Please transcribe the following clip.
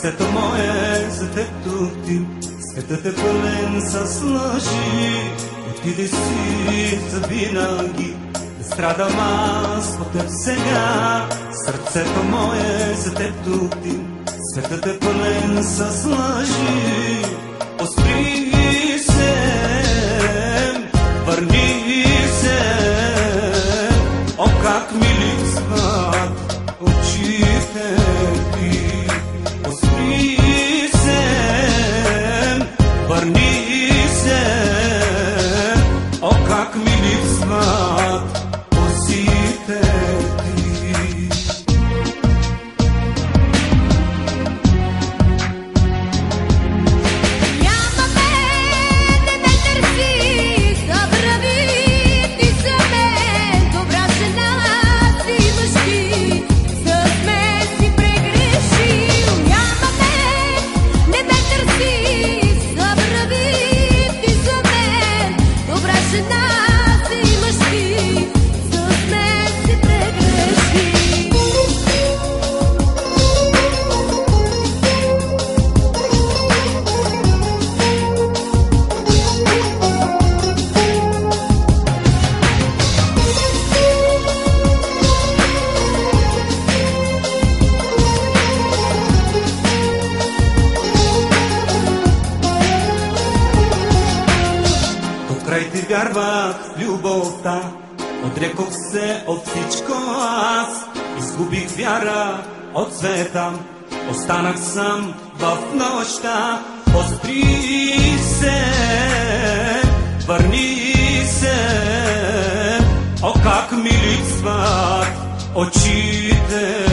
Сърцето мое за теб тупти, светът е пълен с лъжи. Отиди си завинаги, да страдам аз по теб сега. Сърцето мое за теб тупти, светът е пълен с лъжи. Поспри се, върни се, о как ми липсват очите ти. Поспри се, върни се, о как ми липсват косите ти. Край ти вярвах в любовта, отрекох се от всичко аз. Изгубих вяра от света, останах сам в нощта. Поспри се, върни се, о как ми липсват очите